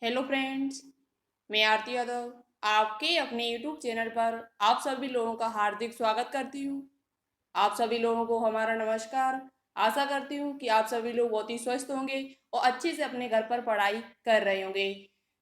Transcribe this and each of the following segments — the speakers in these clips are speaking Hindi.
हेलो फ्रेंड्स, मैं आरती यादव आपके अपने यूट्यूब चैनल पर आप सभी लोगों का हार्दिक स्वागत करती हूँ। आप सभी लोगों को हमारा नमस्कार। आशा करती हूँ कि आप सभी लोग बहुत ही स्वस्थ होंगे और अच्छे से अपने घर पर पढ़ाई कर रहे होंगे।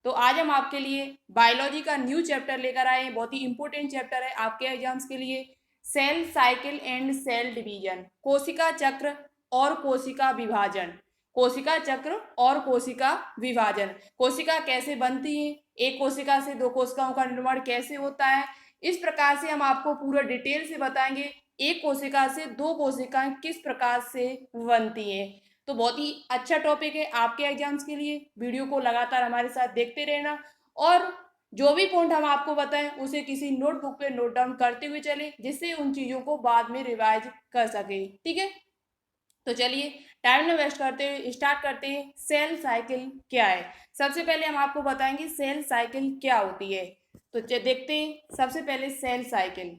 तो आज हम आपके लिए बायोलॉजी का न्यू चैप्टर लेकर आए हैं। बहुत ही इंपॉर्टेंट चैप्टर है आपके एग्जाम्स के लिए। Cell cycle and cell division, कोशिका चक्र और कोशिका विभाजन। कोशिका चक्र और कोशिका विभाजन, कोशिका कैसे बनती है, एक कोशिका से दो कोशिकाओं का निर्माण कैसे होता है, इस प्रकार से हम आपको पूरा डिटेल से बताएंगे। एक कोशिका से दो कोशिकाएं किस प्रकार से बनती हैं। तो बहुत ही अच्छा टॉपिक है आपके एग्जाम्स के लिए। वीडियो को लगातार हमारे साथ देखते रहना और जो भी पॉइंट हम आपको बताएं उसे किसी नोटबुक पे नोट डाउन करते हुए चले, जिससे उन चीजों को बाद में रिवाइज कर सके। ठीक है, तो चलिए टाइम न वेस्ट करते हुए स्टार्ट करते हैं। सेल साइकिल क्या है, सबसे पहले हम आपको बताएंगे सेल साइकिल क्या होती है। तो देखते हैं सबसे पहले सेल साइकिल।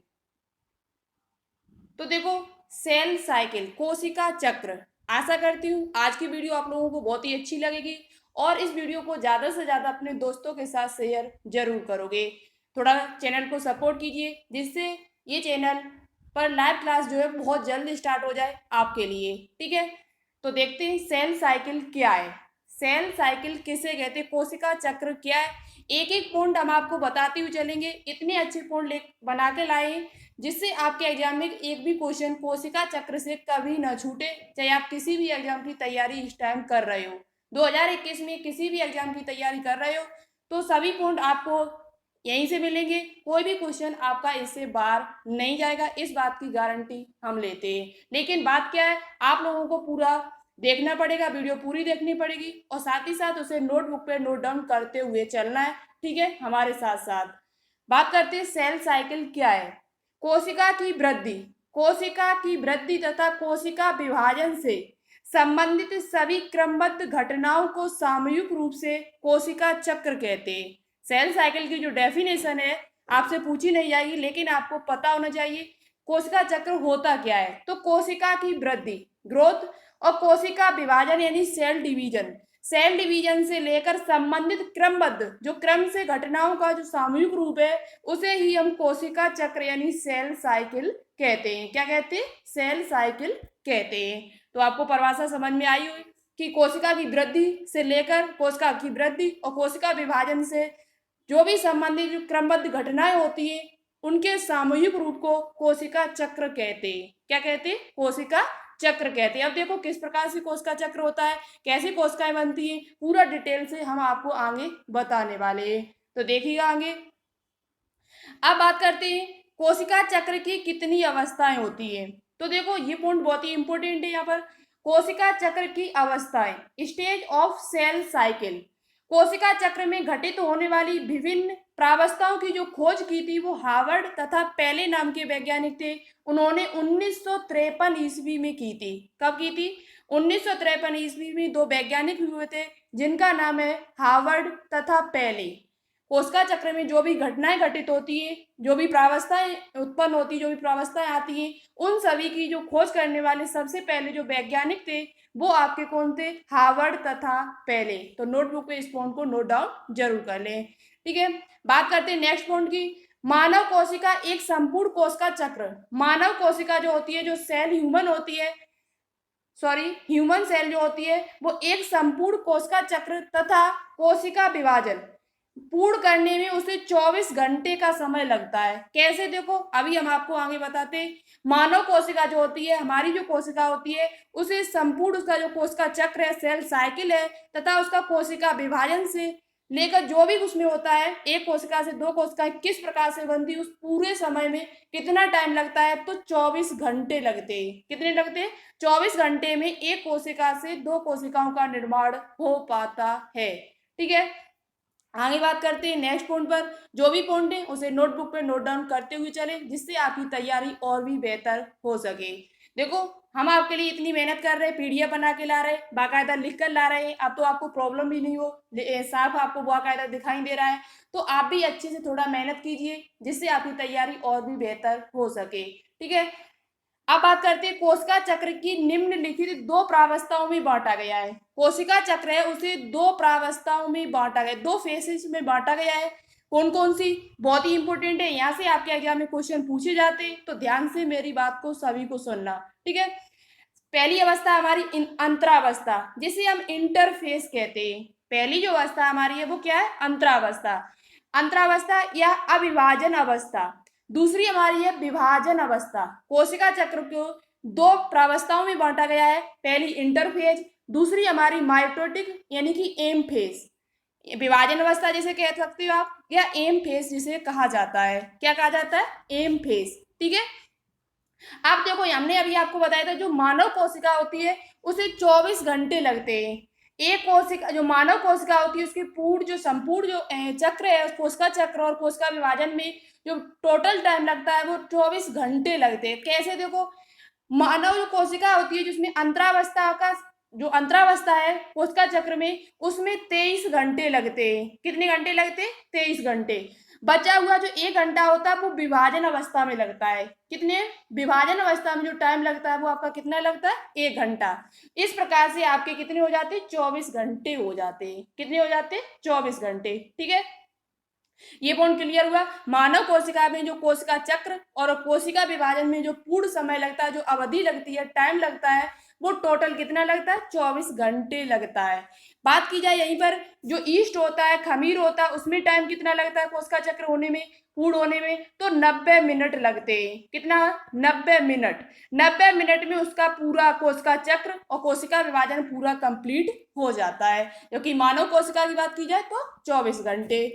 तो देखो, सेल साइकिल, कोशिका चक्र। आशा करती हूँ आज की वीडियो आप लोगों को बहुत ही अच्छी लगेगी और इस वीडियो को ज़्यादा से ज़्यादा अपने दोस्तों के साथ शेयर जरूर करोगे। थोड़ा चैनल को सपोर्ट कीजिए, जिससे ये चैनल पर लाइव क्लास जो है बहुत जल्द स्टार्ट हो जाए आपके लिए। ठीक है, तो देखते हैं सेल साइकिल क्या है, सेल साइकिल किसे कहते हैं, कोशिका चक्र क्या है। एक एक पॉइंट हम आपको बताते हुए चलेंगे। इतने अच्छे पॉइंट ले बना के लाए जिससे आपके एग्जाम में एक भी क्वेश्चन कोशिका चक्र से कभी ना छूटे। चाहे आप किसी भी एग्जाम की तैयारी इस टाइम कर रहे हो, 2021 में किसी भी एग्जाम की तैयारी कर रहे हो, तो सभी पॉइंट आपको यहीं से मिलेंगे। कोई भी क्वेश्चन आपका इससे बाहर नहीं जाएगा, इस बात की गारंटी हम लेते हैं। लेकिन बात क्या है, आप लोगों को पूरा देखना पड़ेगा, वीडियो पूरी देखनी पड़ेगी और साथ ही साथ उसे नोटबुक पे नोट डाउन करते हुए चलना है। ठीक है, हमारे साथ साथ बात करते हैं सेल साइकिल क्या है। कोशिका की वृद्धि, कोशिका की वृद्धि तथा कोशिका विभाजन से संबंधित सभी क्रमबद्ध घटनाओं को सामूहिक रूप से कोशिका चक्र कहते हैं। सेल साइकिल की जो डेफिनेशन है आपसे पूछी नहीं जाएगी, लेकिन आपको पता होना चाहिए कोशिका चक्र होता क्या है। तो कोशिका की वृद्धि, ग्रोथ, और कोशिका विभाजन यानी सेल डिवीजन, सेल डिवीजन से लेकर संबंधित क्रमबद्ध जो क्रम से घटनाओं का जो सामूहिक रूप है, उसे ही हम कोशिका चक्र यानी सेल साइकिल कहते हैं। क्या कहते हैं, सेल साइकिल कहते हैं। तो आपको परिभाषा समझ में आई हुई कि कोशिका की वृद्धि से लेकर कोशिका की वृद्धि और कोशिका विभाजन से जो भी संबंधित जो क्रमबद्ध घटनाएं होती है, उनके सामूहिक रूप को कोशिका चक्र कहते हैं। क्या कहते हैं, कोशिका चक्र कहते हैं। अब देखो किस प्रकार से कोशिका चक्र होता है, कैसी कोशिकाएं बनती हैं, पूरा डिटेल से हम आपको आगे बताने वाले हैं। तो देखिएगा आगे। अब बात करते हैं कोशिका चक्र की कितनी अवस्थाएं होती है। तो देखो ये पॉइंट बहुत ही इंपॉर्टेंट है यहाँ पर। कोशिका चक्र की अवस्थाएं, स्टेज ऑफ सेल साइकिल। कोशिका चक्र में घटित होने वाली विभिन्न प्रावस्थाओं की जो खोज की थी वो हार्वर्ड तथा पेले नाम के वैज्ञानिक थे। उन्होंने 1953 ईस्वी में की थी। कब की थी, 1953 ईस्वी में दो वैज्ञानिक हुए थे जिनका नाम है हार्वर्ड तथा पेले। कोशिका चक्र में जो भी घटनाएं घटित होती है, जो भी प्रावस्थाएं उत्पन्न होती है, जो भी प्रावस्थाएं आती हैं, उन सभी की जो खोज करने वाले सबसे पहले जो वैज्ञानिक थे वो आपके कौन थे, हार्वर्ड तथा पेले। तो नोटबुक पे इस पॉइंट को नोट डाउन जरूर कर लें। ठीक है, बात करते हैं नेक्स्ट पॉइंट की। मानव कोशिका एक संपूर्ण कोशिका चक्र, मानव कोशिका जो होती है, जो सेल ह्यूमन होती है, सॉरी ह्यूमन सेल जो होती है, वो एक संपूर्ण कोशिका चक्र तथा कोशिका विभाजन पूर्ण करने में उसे 24 घंटे का समय लगता है। कैसे, देखो अभी हम आपको आगे बताते हैं। मानव कोशिका जो होती है, हमारी जो कोशिका होती है, उसे संपूर्ण उसका जो कोशिका चक्र है, सेल साइकिल है, तथा उसका कोशिका विभाजन से लेकर जो भी उसमें होता है, एक कोशिका से दो कोशिकाएं किस प्रकार से बनती है, उस पूरे समय में कितना टाइम लगता है, तो 24 घंटे लगते हैं। कितने लगते हैं, 24 घंटे में एक कोशिका से दो कोशिकाओं का निर्माण हो पाता है। ठीक है, आगे बात करते हैं नेक्स्ट पॉइंट पर। जो भी पॉइंट है उसे नोटबुक पे नोट डाउन करते हुए चले, जिससे आपकी तैयारी और भी बेहतर हो सके। देखो हम आपके लिए इतनी मेहनत कर रहे हैं, पीडीएफ बना के ला रहे हैं, बाकायदा लिख कर ला रहे हैं। अब तो आपको प्रॉब्लम भी नहीं हो, साफ आपको बाकायदा दिखाई दे रहा है। तो आप भी अच्छे से थोड़ा मेहनत कीजिए, जिससे आपकी तैयारी और भी बेहतर हो सके। ठीक है, अब बात करते हैं कोशिका चक्र की निम्नलिखित दो प्रावस्थाओं में बांटा गया है। कोशिका चक्र है उसे दो प्रावस्थाओं में बांटा गया, दो फेसेस में बांटा गया है। कौन कौन सी? बहुत ही इंपॉर्टेंट है, यहाँ से आपके एग्जाम में क्वेश्चन पूछे जाते हैं, तो ध्यान से मेरी बात को सभी को सुनना, ठीक है। पहली अवस्था हमारी अंतरावस्था, जिसे हम इंटरफेस कहते हैं। पहली जो अवस्था हमारी है वो क्या है? अंतरावस्था। अंतरावस्था या अविभाजन अवस्था। दूसरी हमारी है विभाजन अवस्था। कोशिका चक्र को दो प्रावस्थाओं में बांटा गया है, पहली इंटरफेज, दूसरी हमारी माइटोटिक यानी कि एम फेज। विभाजन अवस्था जिसे कह सकते हो आप, या एम फेज जिसे कहा जाता है। क्या कहा जाता है? एम फेज, ठीक है। अब देखो, हमने अभी आपको बताया था जो मानव कोशिका होती है उसे 24 घंटे लगते हैं। एक कोशिका, जो मानव कोशिका होती है उसके पूर्ण जो संपूर्ण जो चक्र है, कोशिका चक्र और कोशिका विभाजन में जो टोटल टाइम लगता है वो 24 घंटे लगते हैं। कैसे? देखो, मानव जो कोशिका होती है जिसमें अंतरावस्था का जो अंतरावस्था है कोशिका चक्र में, उसमें 23 घंटे लगते हैं। कितने घंटे लगते हैं? 23 घंटे। बचा हुआ जो 1 घंटा होता है वो विभाजन अवस्था में लगता है। कितने? विभाजन अवस्था में जो टाइम लगता है वो आपका कितना लगता है? 1 घंटा। इस प्रकार से आपके कितने हो जाते हैं? 24 घंटे हो जाते हैं। कितने हो जाते हैं? 24 घंटे, ठीक है। ये पॉइंट क्लियर हुआ। मानव कोशिका में जो कोशिका चक्र और कोशिका विभाजन में जो पूर्ण समय लगता है, जो अवधि लगती है, टाइम लगता है, वो टोटल कितना लगता है? 24 घंटे लगता है। बात की जाए यहीं पर, जो ईस्ट होता है, खमीर होता है, उसमें टाइम कितना लगता है कोशिका चक्र होने में, पूर्ण होने में? तो 90 मिनट लगते हैं। कितना? 90 मिनट। 90 मिनट में उसका पूरा कोशिका चक्र और कोशिका विभाजन पूरा कंप्लीट हो जाता है। क्योंकि मानव कोशिका की बात की जाए तो 24 घंटे।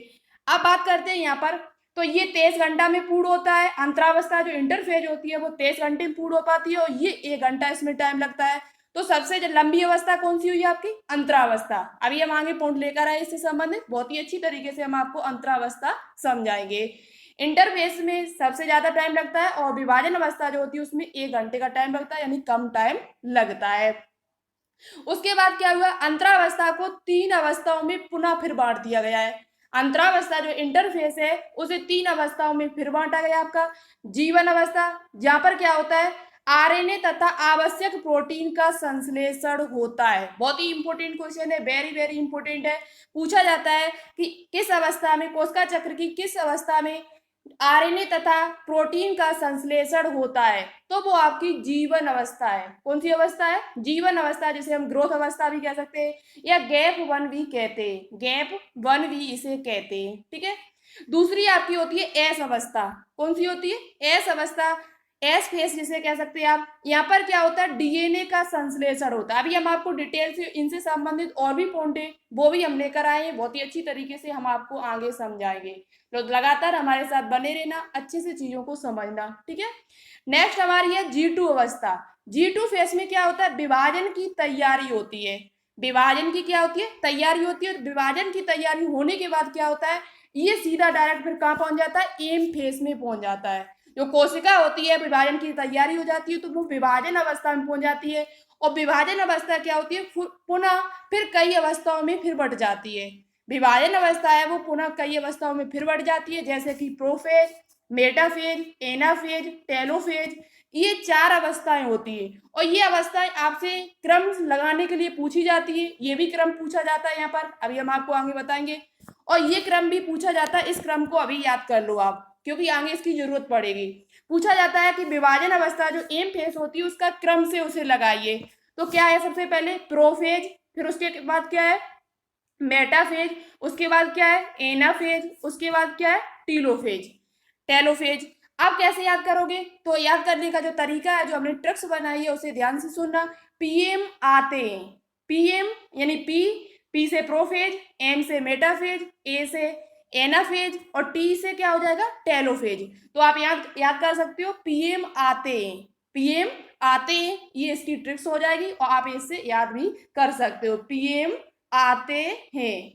अब बात करते हैं यहाँ पर, तो ये 23 घंटा में पूर्ण होता है। अंतरावस्था जो इंटरफेज होती है वो 23 घंटे में पूर्ण हो पाती है, और ये 1 घंटा इसमें टाइम लगता है। तो सबसे लंबी अवस्था कौन सी हुई आपकी? अंतरावस्था। अभी हम आगे पॉइंट लेकर आए इससे संबंधित, बहुत ही अच्छी तरीके से हम आपको अंतरावस्था समझाएंगे। इंटरफेस में सबसे ज्यादा टाइम लगता है, और विभाजन अवस्था जो होती है उसमें 1 घंटे का टाइम लगता है, यानी कम टाइम लगता है। उसके बाद क्या हुआ? अंतरावस्था को 3 अवस्थाओं में पुनः फिर बांट दिया गया है। अंतरावस्था जो इंटरफेस है उसे 3 अवस्थाओं में फिर बांटा गया आपका। जीवन अवस्था, जहां पर क्या होता है? आरएनए तथा आवश्यक प्रोटीन का संश्लेषण होता है। बहुत ही इंपॉर्टेंट क्वेश्चन है, वेरी वेरी इंपॉर्टेंट है। पूछा जाता है कि किस अवस्था में, कोशिका चक्र की किस अवस्था में आरएनए तथा प्रोटीन का संश्लेषण होता है? तो वो आपकी जीवन अवस्था है। कौन सी अवस्था है? जीवन अवस्था, जिसे हम ग्रोथ अवस्था भी कह सकते हैं, या गैप 1 भी कहते हैं। गैप 1 भी इसे कहते हैं, ठीक है। दूसरी आपकी होती है एस अवस्था। कौन सी होती है? एस अवस्था, एस फेस जिसे कह सकते हैं आप। यहाँ पर क्या होता है? डीएनए का संश्लेषण होता है। अभी हम आपको डिटेल से इनसे संबंधित और भी पॉइंट है वो भी हम लेकर आए हैं, बहुत ही अच्छी तरीके से हम आपको आगे समझाएंगे। तो लगातार हमारे साथ बने रहना, अच्छे से चीजों को समझना, ठीक है। नेक्स्ट हमारी है G2 अवस्था। G2 फेस में क्या होता है? विभाजन की तैयारी होती है। विभाजन की क्या होती है? तैयारी होती है। विभाजन की तैयारी होने के बाद क्या होता है? ये सीधा डायरेक्ट फिर कहाँ पहुंच जाता है? एम फेस में पहुंच जाता है। जो कोशिका होती है, विभाजन की तैयारी हो जाती है तो वो विभाजन अवस्था में पहुंच जाती है। और विभाजन अवस्था क्या होती है? पुनः फिर कई अवस्थाओं में फिर बढ़ जाती है। विभाजन अवस्था है वो पुनः कई अवस्थाओं में फिर बढ़ जाती है, जैसे कि प्रोफेज, मेटाफेज, एनाफेज, टेलोफेज। ये 4 अवस्थाएं होती है, और ये अवस्थाएं आपसे क्रम लगाने के लिए पूछी जाती है। ये भी क्रम पूछा जाता है यहाँ पर, अभी हम आपको आगे बताएंगे। और ये क्रम भी पूछा जाता है, इस क्रम को अभी याद कर लो आप, क्योंकि आगे इसकी जरूरत पड़ेगी। पूछा जाता है कि विभाजन अवस्था जो एम फेज होती है उसका क्रम से उसे लगाइए। तो क्या है? सबसे पहले प्रोफेज, फिर उसके बाद क्या है? मेटाफेज, उसके बाद क्या है? एनाफेज, उसके बाद क्या है? Telophase, telophase. आप कैसे याद करोगे? तो याद करने का जो तरीका है, जो हमने ट्रिक्स बनाई है, उसे ध्यान से सुनना। पीएम आते हैं, पीएम यानी पी से प्रोफेज, एम से मेटाफेज, ए से एनाफेज, और टी से क्या हो जाएगा? टेलोफेज। तो आप याद कर सकते हो, पीएम आते हैं, पीएम आते हैं, ये इसकी ट्रिक्स हो जाएगी, और आप इससे याद भी कर सकते हो। पीएम आते हैं,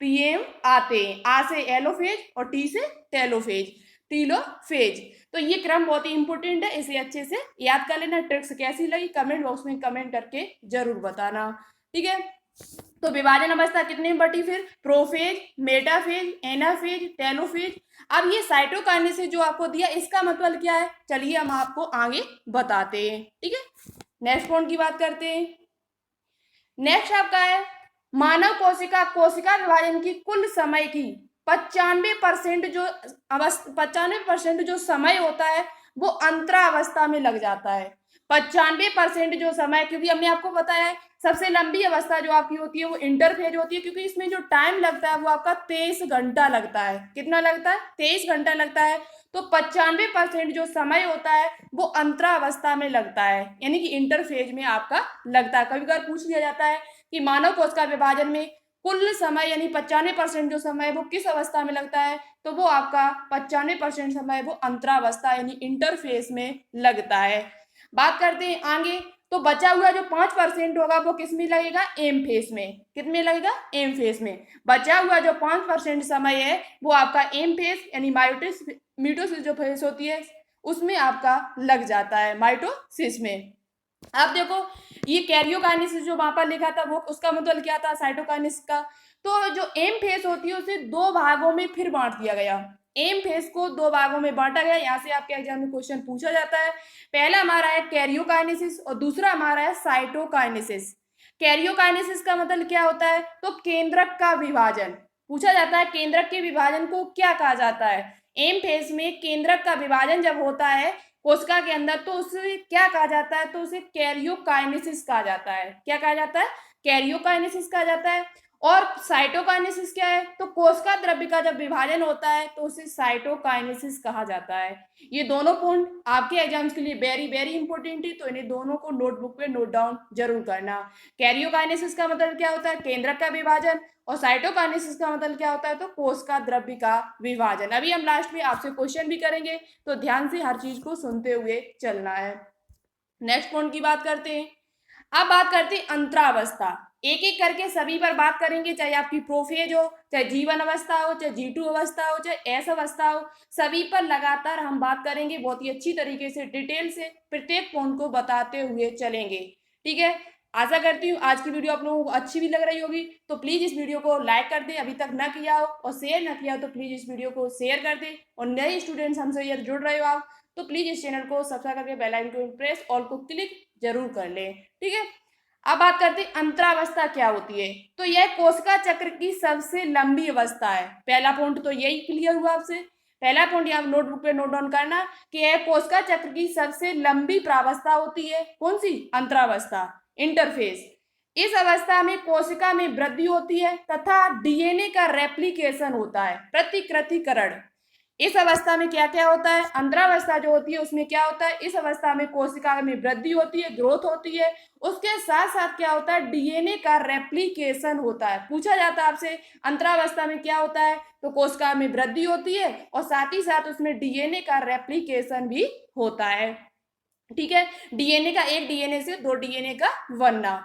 पीएम आते हैं, आ से एलोफेज और टी से टेलोफेज, टीलोफेज। तो ये क्रम बहुत ही इंपॉर्टेंट है, इसे अच्छे से याद कर लेना। ट्रिक्स कैसी लगी कमेंट बॉक्स में कमेंट करके जरूर बताना, ठीक है। तो विभाजन अवस्था कितने में बटी फिर? Prophase, metaphase, anaphase, telophase. अब ये साइटोकाइनेसिस जो आपको दिया इसका मतलब क्या है, चलिए हम आपको आगे बताते हैं। ठीक है, नेक्स्ट पॉइंट की बात करते हैं। नेक्स्ट आपका है मानव कोशिका कोशिका विभाजन की कुल समय की 95% जो 95% जो समय होता है वो अंतरावस्था में लग जाता है। 95% जो समय, क्योंकि हमने आपको बताया है सबसे लंबी अवस्था जो आपकी होती है वो इंटरफेज होती है, क्योंकि इसमें जो टाइम लगता है वो आपका 23 घंटा लगता है। कितना लगता है? 23 घंटा लगता है। तो 95% जो समय होता है वो अंतरावस्था में लगता है, यानी कि इंटरफेज में आपका लगता है। कभी कभार पूछ लिया जाता है कि मानव कोशिका विभाजन में कुल समय यानी 95% जो समय वो किस अवस्था में लगता है, तो वो आपका 95% समय वो अंतरावस्था यानी इंटरफेस में लगता है। बात करते हैं आगे। तो बचा हुआ जो 5% होगा वो किस में लगेगा? एम फेस में। कितने लगेगा? एम फेस में। बचा हुआ जो 5% समय है वो आपका एम फेस यानी माइटोसिस जो फेस होती है उसमें आपका लग जाता है, माइटोसिस में। अब देखो ये कैरियोकाइनेसिस जो वहां पर लिखा था वो उसका मतलब क्या था साइटोकाइनेसिस का? तो जो एम फेस होती है उसे दो भागों में फिर बांट दिया गया। एम फेस को दो भागों में बांटा गया। यहाँ से आपके एग्जाम में क्वेश्चन पूछा जाता है। पहला हमारा है कैरियोकाइनेसिस और दूसरा हमारा है साइटोकाइनेसिस। कैरियोकाइनेसिस का मतलब क्या होता है? तो केंद्रक का विभाजन। पूछा जाता है केंद्रक के विभाजन को क्या कहा जाता है? एम फेस में केंद्रक का विभाजन जब होता है कोशिका के अंदर तो उसे क्या कहा जाता है? तो उसे कैरियोकाइनेसिस कहा जाता है। क्या कहा जाता है? कैरियोकाइनेसिस कहा जाता है। और साइटोकाइनेसिस क्या है? तो कोशिका द्रव्य का जब विभाजन होता है तो उसे साइटोकाइनेसिस कहा जाता है। ये दोनों पॉइंट आपके एग्जाम्स के लिए वेरी वेरी इंपॉर्टेंट है, तो इन्हें दोनों को नोटबुक पे नोट डाउन जरूर करना। कैरियोकाइनेसिस का मतलब क्या होता है? केंद्रक का विभाजन। और साइटोकाइनेसिस का मतलब क्या होता है? तो कोशिका द्रव्य का विभाजन। अभी हम लास्ट में आपसे क्वेश्चन भी करेंगे, तो ध्यान से हर चीज को सुनते हुए चलना है। नेक्स्ट पॉइंट की बात करते हैं। अब बात करते हैं अंतरावस्था। एक एक करके सभी पर बात करेंगे, चाहे आपकी प्रोफेज हो, चाहे जीवन अवस्था हो, चाहे G2 अवस्था हो, चाहे एस अवस्था हो, सभी पर लगातार हम बात करेंगे। बहुत ही अच्छी तरीके से डिटेल से प्रत्येक पॉइंट को बताते हुए चलेंगे। ठीक है, आशा करती हूँ आज की वीडियो आप लोगों को अच्छी भी लग रही होगी। तो प्लीज इस वीडियो को लाइक कर दें अभी तक ना किया हो, और शेयर ना किया हो तो प्लीज इस वीडियो को शेयर कर दें। और नए स्टूडेंट्स हमसे यार जुड़ रहे हो आप तो प्लीज इस चैनल को सब्सक्राइब करके बेल आइकन को प्रेस ऑल को क्लिक जरूर कर लें। ठीक है, अब बात करते हैं अंतरावस्था क्या होती है। तो यह कोशिका चक्र की सबसे लंबी अवस्था है। पहला पॉइंट तो यही क्लियर हुआ आपसे। पहला पॉइंट यहाँ नोटबुक पे नोट डाउन करना कि यह कोशिका चक्र की सबसे लंबी प्रावस्था होती है। कौन सी? अंतरावस्था, इंटरफेस। इस अवस्था में कोशिका में वृद्धि होती है तथा डीएनए का रेप्लिकेशन होता है, प्रतिकृतिकरण। इस अवस्था में क्या क्या होता है? अंतरावस्था जो होती है उसमें क्या होता है? इस अवस्था में कोशिका में वृद्धि होती है, ग्रोथ होती है। उसके साथ साथ क्या होता है? डीएनए का रेप्लिकेशन होता है। पूछा जाता है आपसे अंतरावस्था में क्या होता है, तो कोशिका में वृद्धि होती है और साथ ही साथ उसमें डीएनए का रेप्लिकेशन भी होता है। ठीक है, डीएनए का एक डीएनए से दो डीएनए का बनना।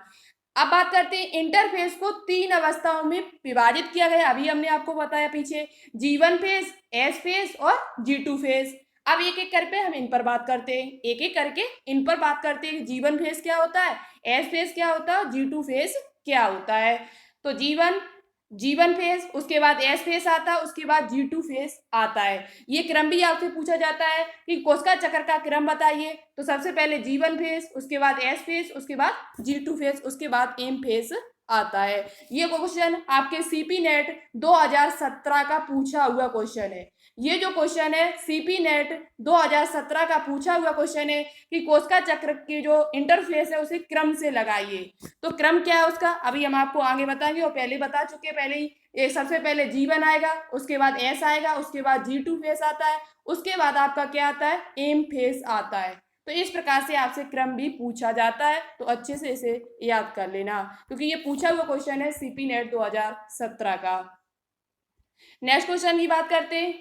अब बात करते हैं इंटरफेस को तीन अवस्थाओं में विभाजित किया गया। अभी हमने आपको बताया पीछे, G1 फेज, एस फेज और G2 फेज। अब एक एक करके हम इन पर बात करते हैं, एक एक करके इन पर बात करते हैं। G1 फेज क्या होता है, एस फेज क्या होता है, G2 फेज क्या होता है। तो G1 फेज, उसके बाद एस फेज आता है, उसके बाद G2 फेज आता है। ये क्रम भी आपसे पूछा जाता है कि कोशिका चक्र का क्रम बताइए। तो सबसे पहले G1 फेज, उसके बाद एस फेज, उसके बाद G2 फेज, उसके बाद एम फेज आता है। ये क्वेश्चन आपके सीपी नेट 2017 का पूछा हुआ क्वेश्चन है। ये जो क्वेश्चन है सीपी नेट 2017 का पूछा हुआ क्वेश्चन है कि कोशिका चक्र की जो इंटरफेस है उसे क्रम से लगाइए। तो क्रम क्या है उसका अभी हम आपको आगे बताएंगे, और पहले बता चुके हैं पहले ही। ये सबसे पहले G1 आएगा, उसके बाद एस आएगा, उसके बाद G2 फेस आता है, उसके बाद आपका क्या आता है, एम फेस आता है। तो इस प्रकार से आपसे क्रम भी पूछा जाता है, तो अच्छे से इसे याद कर लेना क्योंकि ये पूछा हुआ क्वेश्चन है सीपी नेट 2017 का। नेक्स्ट क्वेश्चन की बात करते हैं,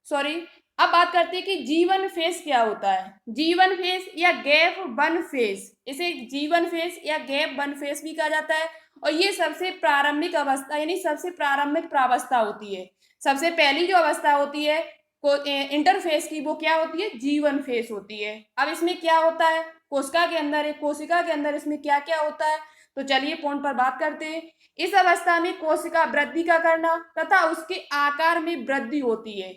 सॉरी, अब बात करते हैं कि G1 फेस क्या होता है। G1 फेस या गैप वन फेस, इसे G1 फेस या गैप वन फेस भी कहा जाता है। और ये सबसे प्रारंभिक अवस्था यानी सबसे प्रारंभिक प्रावस्था होती है। सबसे पहली जो अवस्था होती है इंटरफेस की वो क्या होती है, G1 फेस होती है। अब इसमें क्या होता है, कोशिका के अंदर, एक कोशिका के अंदर इसमें क्या क्या होता है, तो चलिए पॉइंट पर बात करते हैं। इस अवस्था में कोशिका वृद्धि का करना तथा उसके आकार में वृद्धि होती है।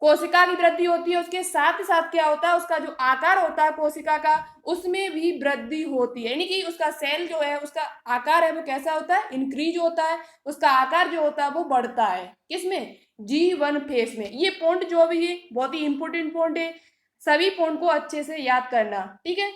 कोशिका की वृद्धि होती है, उसके साथ ही साथ क्या होता है, उसका जो आकार होता है कोशिका का, उसमें भी वृद्धि होती है। यानी कि उसका सेल जो है, उसका आकार है वो कैसा होता है, इंक्रीज होता है, उसका आकार जो होता है वो बढ़ता है। किसमें, G1 फेज में। ये पॉइंट जो भी है बहुत ही इंपॉर्टेंट पॉइंट है, सभी पॉइंट को अच्छे से याद करना, ठीक है।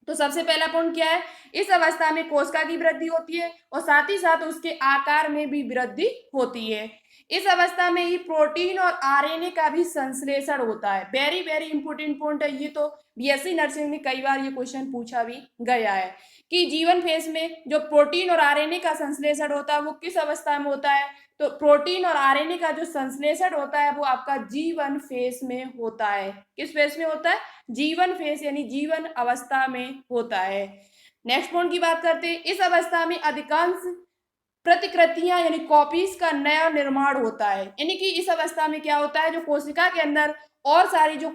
तो सबसे पहला पॉइंट क्या है, इस अवस्था में कोशिका की वृद्धि होती है और साथ ही साथ उसके आकार में भी वृद्धि होती है। इस अवस्था में ही प्रोटीन और आरएनए का भी संश्लेषण होता है। वेरी वेरी इंपॉर्टेंट पॉइंट है ये, तो बीएससी नर्सिंग में कई बार ये क्वेश्चन पूछा भी गया है कि जीवन फेज में जो प्रोटीन और आरएनए का संश्लेषण होता है वो किस अवस्था में होता है। तो प्रोटीन और आरएनए का जो संश्लेषण होता है वो आपका G1 फेज में होता है। किस फेज में होता है, G1 फेज, यानी जीवन अवस्था में होता है। नेक्स्ट पॉइंट की बात करते हैं। इस अवस्था में अधिकांश प्रतिकृतियां यानी कॉपीज का नया निर्माण होता है। यानी कि इस अवस्था में क्या होता है, जो कोशिका के अंदर और सारी जो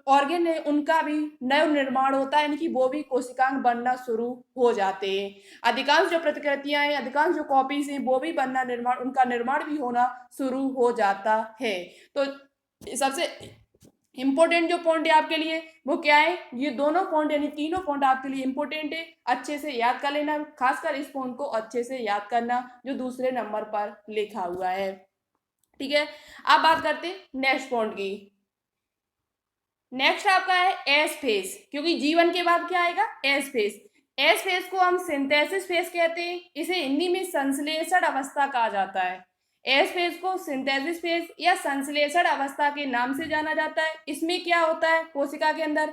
ऑर्गन है उनका भी नव निर्माण होता है, यानी कि वो भी कोशिकांग बनना शुरू हो जाते हैं। अधिकांश जो प्रतिकृतियां हैं, अधिकांश जो कॉपीज हैं वो भी बनना, निर्माण, उनका निर्माण भी होना शुरू हो जाता है। तो सबसे इंपॉर्टेंट जो पॉइंट है आपके लिए वो क्या है, ये दोनों पॉइंट यानी तीनों पॉइंट आपके लिए इंपॉर्टेंट है, अच्छे से याद कर लेना। खासकर इस पॉइंट को अच्छे से याद करना जो दूसरे नंबर पर लिखा हुआ है, ठीक है। अब बात करते हैं नेक्स्ट पॉइंट की। नेक्स्ट आपका है एस फेज, क्योंकि जीवन के बाद क्या आएगा, एस फेज। एस फेज को हम सिंथेसिस फेज कहते हैं, इसे हिंदी में संश्लेषण अवस्था कहा जाता है। एस फेज को सिंथेसिस फेज या संश्लेषण अवस्था के नाम से जाना जाता है। इसमें क्या होता है कोशिका के अंदर,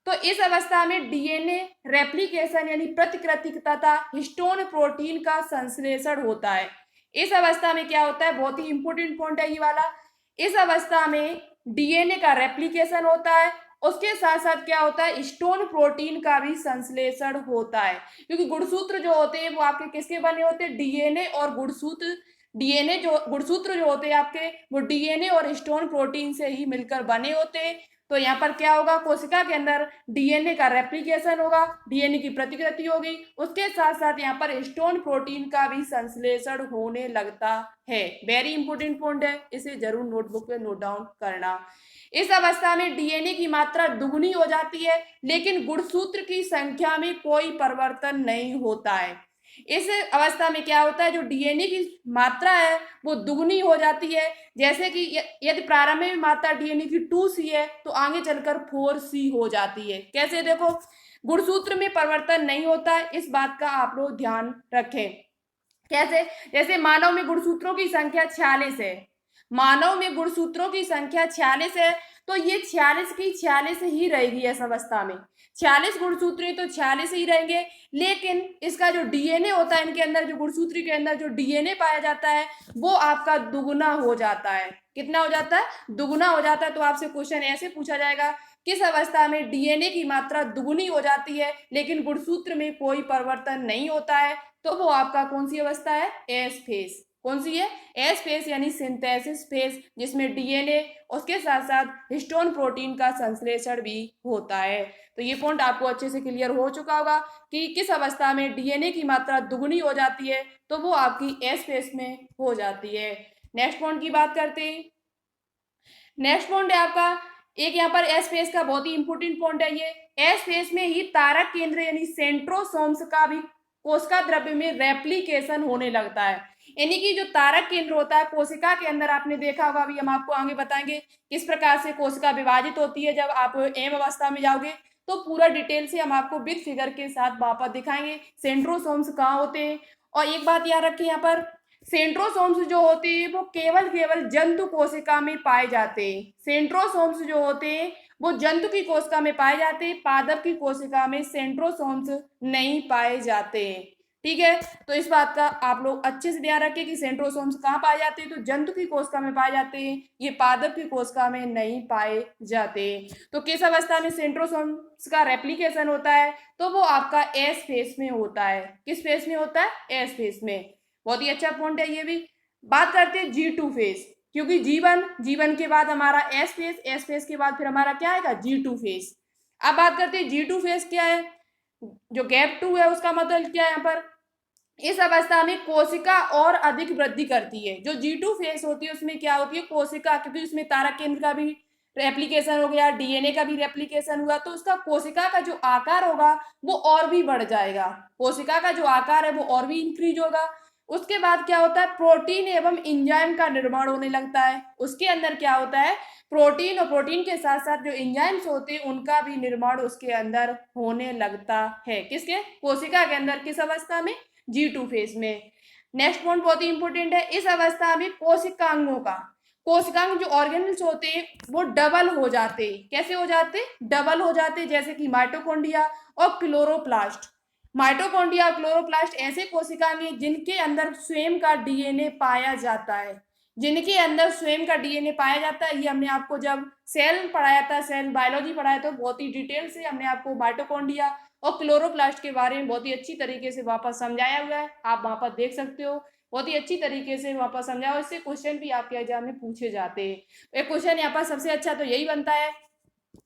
तो इस अवस्था में डीएनए रेप्लिकेशन यानी प्रतिकृति तथा हिस्टोन प्रोटीन का संश्लेषण होता है। इस अवस्था में क्या होता है, बहुत ही इंपॉर्टेंट पॉइंट है ये वाला। इस अवस्था में डीएनए का रेप्लिकेशन होता है, उसके साथ साथ क्या होता है, हिस्टोन प्रोटीन का भी संश्लेषण होता है। क्योंकि गुणसूत्र जो होते हैं वो आपके किसके बने होते हैं, डीएनए और गुणसूत्र। डीएनए जो गुणसूत्र जो होते हैं आपके, वो डीएनए और हिस्टोन प्रोटीन से ही मिलकर बने होते हैं। तो यहाँ पर क्या होगा, कोशिका के अंदर डीएनए का रेप्लिकेशन होगा, डीएनए की प्रतिकृति होगी, उसके साथ साथ यहाँ पर हिस्टोन प्रोटीन का भी संश्लेषण होने लगता है। वेरी इंपॉर्टेंट पॉइंट है, इसे जरूर नोटबुक पे नोट डाउन करना। इस अवस्था में डीएनए की मात्रा दुगनी हो जाती है, लेकिन गुणसूत्र की संख्या में कोई परिवर्तन नहीं होता है। इस अवस्था में क्या होता है, जो डीएनए की मात्रा है वो दुगनी हो जाती है। जैसे कि यदि प्रारंभ में मात्रा डीएनए की 2C है तो आगे चलकर 4C हो जाती है। कैसे, देखो गुणसूत्र में परिवर्तन नहीं होता है, इस बात का आप लोग ध्यान रखें। कैसे, जैसे मानव में गुणसूत्रों की संख्या 46 है, मानव में गुणसूत्रों की संख्या 46 है, तो ये 46 की 46 ही रहेगी इस अवस्था में। 46 गुणसूत्र है तो 46 ही रहेंगे, लेकिन इसका जो डीएनए होता है, इनके अंदर जो गुणसूत्र के अंदर जो डीएनए पाया जाता है वो आपका दुगुना हो जाता है। कितना हो जाता है, दुगुना हो जाता है। तो आपसे क्वेश्चन ऐसे पूछा जाएगा, किस अवस्था में डीएनए की मात्रा दुगुनी हो जाती है लेकिन गुणसूत्र में कोई परिवर्तन नहीं होता है, तो वो आपका कौन सी अवस्था है, एस फेज। कौन सी है, एस फेज यानी सिंथेसिस फेज, जिसमें डीएनए उसके साथ साथ हिस्टोन प्रोटीन का संश्लेषण भी होता है। तो ये पॉइंट आपको अच्छे से क्लियर हो चुका होगा कि किस अवस्था में डीएनए की मात्रा दुगुनी हो जाती है, तो वो आपकी एस फेज में हो जाती है। नेक्स्ट पॉइंट की बात करते हैं। नेक्स्ट पॉइंट है आपका एक, यहाँ पर एस फेज का बहुत ही इंपॉर्टेंट पॉइंट है ये। एस फेज में ही तारक केंद्र यानी सेंट्रोसोम्स का भी कोशिका द्रव्य में रेप्लिकेशन होने लगता है। यानी कि जो तारक केंद्र होता है कोशिका के अंदर, आपने देखा होगा, अभी हम आपको आगे बताएंगे किस प्रकार से कोशिका विभाजित होती है। जब आप एम अवस्था में जाओगे तो पूरा डिटेल से हम आपको विद फिगर के साथ वापस दिखाएंगे सेंट्रोसोम्स कहाँ होते हैं। और एक बात याद रखें, यहाँ पर सेंट्रोसोम्स जो होते हैं वो केवल जंतु कोशिका में पाए जाते हैं। सेंट्रोसोम्स जो होते हैं वो जंतु की कोशिका में पाए जाते हैं, पादप की कोशिका में सेंट्रोसोम्स नहीं पाए जाते हैं, ठीक है। तो इस बात का आप लोग अच्छे से ध्यान रखें कि सेंट्रोसोम्स कहाँ पाए जाते हैं, तो जंतु की कोशिका में पाए जाते हैं, ये पादप की कोशिका में नहीं पाए जाते। तो किस अवस्था में सेंट्रोसोम्स का रेप्लिकेशन होता है, तो वो आपका एस फेज में होता है। किस फेज में होता है, एस फेज में। बहुत ही अच्छा पॉइंट है ये भी। बात करते हैं G2 फेज, क्योंकि जीवन के बाद हमारा एस फेज, एस फेज के बाद फिर हमारा क्या आएगा, G2 फेज। अब बात करते हैं G2 फेज क्या है, जो गैप 2 है उसका मतलब क्या है यहाँ पर, इस अवस्था में कोशिका और अधिक वृद्धि करती है। जो G2 फेस होती है उसमें क्या होती है, कोशिका, क्योंकि उसमें तारक केंद्र का भी रेप्लिकेशन हो गया, डीएनए का भी रेप्लिकेशन हुआ, तो उसका कोशिका का जो आकार होगा वो और भी बढ़ जाएगा। कोशिका का जो आकार है वो और भी इंक्रीज होगा। उसके बाद क्या होता है, प्रोटीन एवं इंजाइम का निर्माण होने लगता है। उसके अंदर क्या होता है, प्रोटीन, और प्रोटीन के साथ साथ जो एंजाइम्स होते हैं उनका भी निर्माण उसके अंदर होने लगता है। किसके, कोशिका के अंदर। किस अवस्था में, G2 फेज में। नेक्स्ट पॉइंट बहुत ही इंपॉर्टेंट है, इस अवस्था में कोशिकांगों का, कोशिकांग जो ऑर्गेनल्स होते हैं वो डबल हो जाते हैं। कैसे हो जाते, डबल हो जाते हैं, जैसे कि माइटोकॉन्ड्रिया और क्लोरोप्लास्ट। माइटोकॉन्ड्रिया और क्लोरोप्लास्ट ऐसे कोशिकांग हैं जिनके अंदर स्वयं का डीएनए पाया जाता है। जिनके अंदर स्वयं का डीएनए पाया जाता है, ये हमने आपको जब सेल पढ़ाया था, सेल बायोलॉजी पढ़ाया था, बहुत ही डिटेल से हमने आपको माइटोकॉन्ड्रिया और क्लोरोप्लास्ट के बारे में बहुत ही अच्छी तरीके से वहां पर समझाया हुआ है। आप वहां पर देख सकते हो, बहुत ही अच्छी तरीके से वहां पर समझा, और इससे क्वेश्चन भी आपके एग्जाम में पूछे जाते हैं। एक क्वेश्चन यहाँ पर सबसे अच्छा तो यही बनता है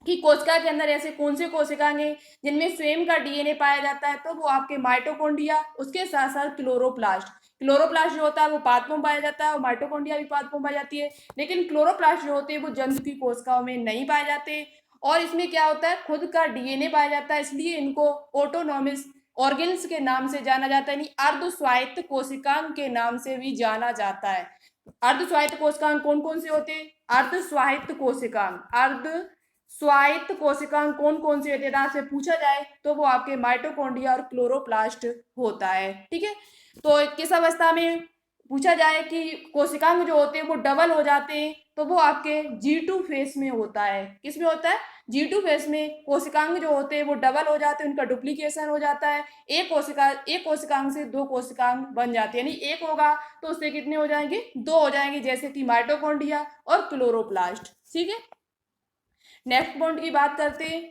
कि कोशिका के अंदर ऐसे कौन से कोशिकाएं हैं जिनमें स्वयं का डीएनए पाया जाता है, तो वो आपके माइटोकॉन्ड्रिया, उसके साथ साथ क्लोरोप्लास्ट। क्लोरोप्लास्ट जो होता है वो पादपों में पाया जाता है, और माइटोकॉन्ड्रिया भी पादपों में पाई जाती है। लेकिन क्लोरोप्लास्ट जो होते हैं वो जंतु की कोशिकाओं में नहीं पाए जाते। और इसमें क्या होता है, खुद का डीएनए पाया जाता है, इसलिए इनको ऑटोनॉमस ऑर्गेन्स के नाम से जाना जाता है, यानी अर्ध स्वायत्त कोशिकांग के नाम से भी जाना जाता है। अर्ध स्वायत्त कोशिकांग कौन कौन से होते हैं, अर्ध स्वायत्त कोशिकांग, अर्ध स्वायत्त कोशिकांग कौन कौन से होते हैं से पूछा जाए तो वो आपके माइटोकॉन्ड्रिया और क्लोरोप्लास्ट होता है। ठीक है, तो किस अवस्था में पूछा जाए कि कोशिकांग जो होते हैं वो डबल हो जाते हैं, तो वो आपके G2 फेस में होता है। किस में होता है, G2 फेस में कोशिकांग जो होते हैं वो डबल हो जाते हैं, उनका डुप्लीकेशन हो जाता है। एक कोशिकांग से दो कोशिकांग बन जाते हैं, यानी एक होगा तो उससे कितने हो जाएंगे, दो हो जाएंगे, जैसे कि माइटोकॉन्ड्रिया और क्लोरोप्लास्ट। ठीक है, नेक्स्ट पॉइंट की बात करते हैं।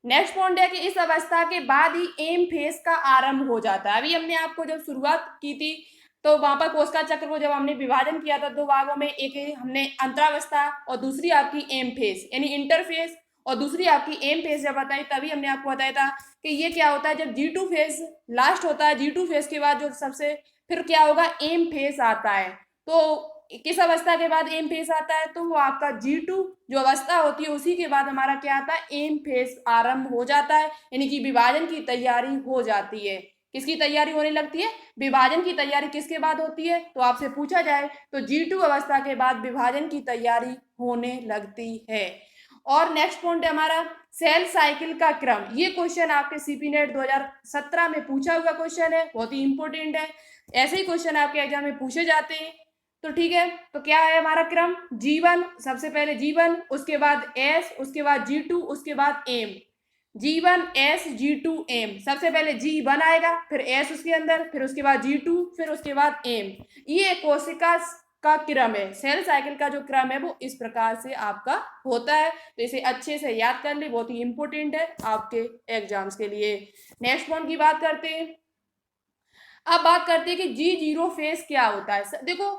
नेक्स्ट पॉइंट है कि इस अवस्था के बाद ही एम फेज का आरंभ हो जाता है। अभी हमने आपको जब शुरुआत की थी तो वहां पर कोशिका चक्र को जब हमने विभाजन किया था दो भागों में, एक हमने अंतरावस्था और दूसरी आपकी एम फेज यानी इंटरफेज, और दूसरी आपकी एम फेज जब बताई तभी हमने आपको बताया था कि ये क्या होता है, जब G2 फेज लास्ट होता है, G2 फेज के बाद जो सबसे फिर क्या होगा, एम फेज आता है। तो किस अवस्था के बाद एम फेज आता है, तो वो आपका G2 जो अवस्था होती है उसी के बाद हमारा क्या आता है, एम फेज आरंभ हो जाता है, यानी कि विभाजन की तैयारी हो जाती है। किसकी तैयारी होने लगती है, विभाजन की तैयारी किसके बाद होती है, तो आपसे पूछा जाए तो G2 अवस्था के बाद विभाजन की तैयारी होने लगती है। और नेक्स्ट पॉइंट है हमारा सेल साइकिल का क्रम। ये क्वेश्चन आपके सीपी नेट 2017 में पूछा हुआ क्वेश्चन है, बहुत ही इंपॉर्टेंट है। ऐसे ही क्वेश्चन आपके एग्जाम में पूछे जाते हैं। तो ठीक है, तो क्या है हमारा क्रम, G1, सबसे पहले G1, उसके बाद S, उसके बाद G2, उसके बाद M। G1 S G2 M, सबसे पहले G1 आएगा, फिर S उसके अंदर, फिर उसके बाद G2, फिर उसके बाद M। ये कोशिका का क्रम है, सेल साइकिल का जो क्रम है वो इस प्रकार से आपका होता है। तो इसे अच्छे से याद कर ले, बहुत ही इंपॉर्टेंट है आपके एग्जाम्स के लिए। नेक्स्ट पॉइंट की बात करते हैं। अब बात करते हैं कि G0 फेस क्या होता है। देखो,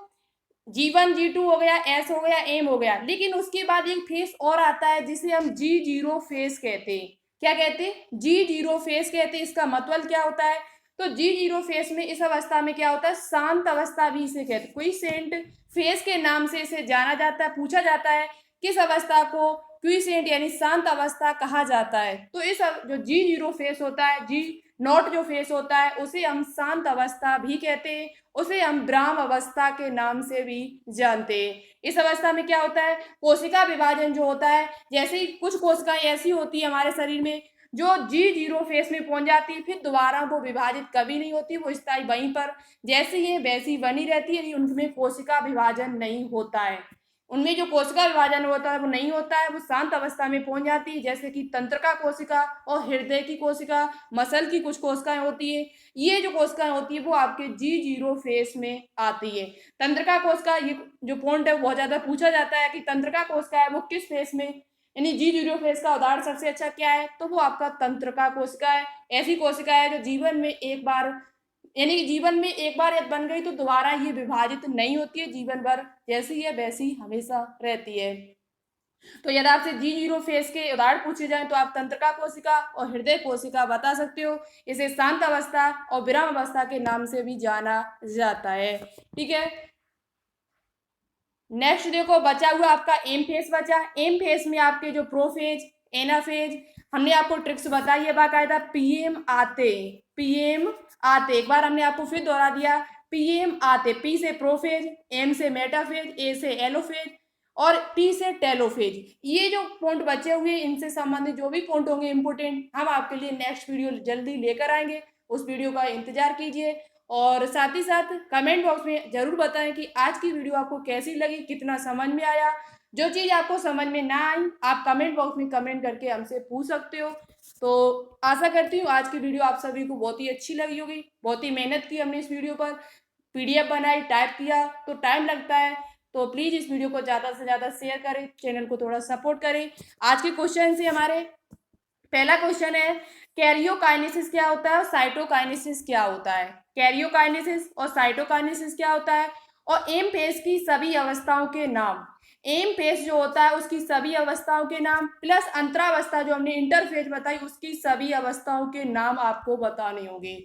G1 G2 हो गया, S हो गया, M हो गया, लेकिन उसके बाद एक फेस और आता है जिसे हम G0 फेस कहते हैं। क्या कहते हैं, G0 फेस कहते हैं। इसका मतलब क्या होता है, तो G0 फेस में इस अवस्था में क्या होता है, शांत अवस्था भी इसे कहते हैं। क्विसेंट फेस के नाम से इसे जाना जाता है। पूछा जाता है किस अवस्था को क्विसेंट यानी शांत अवस्था कहा जाता है, तो इस जो G0 फेस होता है, G0 जो फेस होता है उसे हम शांत अवस्था भी कहते हैं, उसे हम ब्राह्म अवस्था के नाम से भी जानते हैं। इस अवस्था में क्या होता है, कोशिका विभाजन जो होता है, जैसे ही कुछ कोशिकाएं ऐसी होती है हमारे शरीर में जो G0 फेस में पहुंच जाती है, फिर दोबारा वो विभाजित कभी नहीं होती, वो स्थायी वहीं पर जैसी है वैसी बनी रहती है, उनमें कोशिका विभाजन नहीं होता है। उनमें जो कोशिका विभाजन होता है वो नहीं होता है, वो शांत अवस्था में पहुंच जाती है, जैसे कि तंत्रिका कोशिका और हृदय की कोशिका, मसल की कुछ कोशिकाएं होती है। ये जो कोशिकाएं होती है वो आपके G0 फेस में आती है। तंत्रिका कोशिका, ये जो पॉइंट है बहुत ज्यादा पूछा जाता है कि तंत्रिका कोशिका है वो किस फेस में, यानी G0 फेस का उदाहरण सबसे अच्छा क्या है, तो वो आपका तंत्रिका कोशिका है। ऐसी कोशिका है जो जीवन में एक बार, यानी कि जीवन में एक बार बन गई तो दोबारा ये विभाजित नहीं होती है, जीवन भर जैसी है वैसी हमेशा रहती है। तो यदि आपसे G0 फेज के उदाहरण पूछे जाएं तो आप तंत्रिका कोशिका और हृदय कोशिका बता सकते हो। इसे शांत अवस्था और विराम अवस्था के नाम से भी जाना जाता है। ठीक है, नेक्स्ट देखो बचा हुआ आपका एम फेज बचा। एम फेज में आपके जो प्रोफेज, एनाफेज, हमने आपको ट्रिक्स बताई है बाकायदा। पीएम आते, पीएम आते, एक बार हमने आपको फिर दोहरा दिया। पीएम आते, पी से प्रोफेज, एम से मेटाफेज, ए से एलोफेज और टी से टेलोफेज। ये जो पॉइंट बचे हुए इनसे संबंधित जो भी पॉइंट होंगे इंपोर्टेंट, हम आपके लिए नेक्स्ट वीडियो जल्दी लेकर आएंगे। उस वीडियो का इंतजार कीजिए और साथ ही साथ कमेंट बॉक्स में जरूर बताएं कि आज की वीडियो आपको कैसी लगी, कितना समझ में आया। जो चीज़ आपको समझ में ना आई आप कमेंट बॉक्स में कमेंट करके हमसे पूछ सकते हो। तो आशा करती हूँ आज की वीडियो आप सभी को बहुत ही अच्छी लगी होगी। बहुत ही मेहनत की हमने इस वीडियो पर, पीडीएफ बनाई, टाइप किया तो टाइम लगता है। तो प्लीज़ इस वीडियो को ज़्यादा से ज़्यादा शेयर करें, चैनल को थोड़ा सपोर्ट करें। आज के क्वेश्चन से हमारे पहला क्वेश्चन है कैरियोकाइनेसिस क्या होता है और साइटोकाइनेसिस क्या होता है। कैरियोकाइनेसिस और साइटोकाइनेसिस क्या होता है और एम फेज की सभी अवस्थाओं के नाम। एम फेज जो होता है उसकी सभी अवस्थाओं के नाम प्लस अंतरावस्था जो हमने इंटरफेज बताई उसकी सभी अवस्थाओं के नाम आपको बताने होंगे।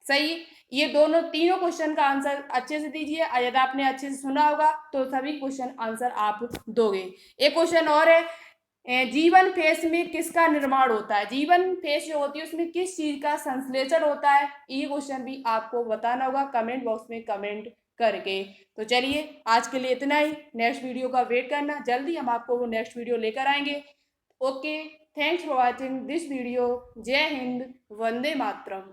सही, ये दोनों तीनों क्वेश्चन का आंसर अच्छे से दीजिए। यदि आपने अच्छे से सुना होगा तो सभी क्वेश्चन आंसर आप दोगे। एक क्वेश्चन और है, जीवन फेस में किसका निर्माण होता है। जीवन फेस जो होती है उसमें किस चीज का संश्लेषण होता है, ये क्वेश्चन भी आपको बताना होगा कमेंट बॉक्स में कमेंट करके। तो चलिए आज के लिए इतना ही, नेक्स्ट वीडियो का वेट करना, जल्दी हम आपको वो नेक्स्ट वीडियो लेकर आएंगे। Okay, thanks for watching this video. जय हिंद, वंदे मातरम।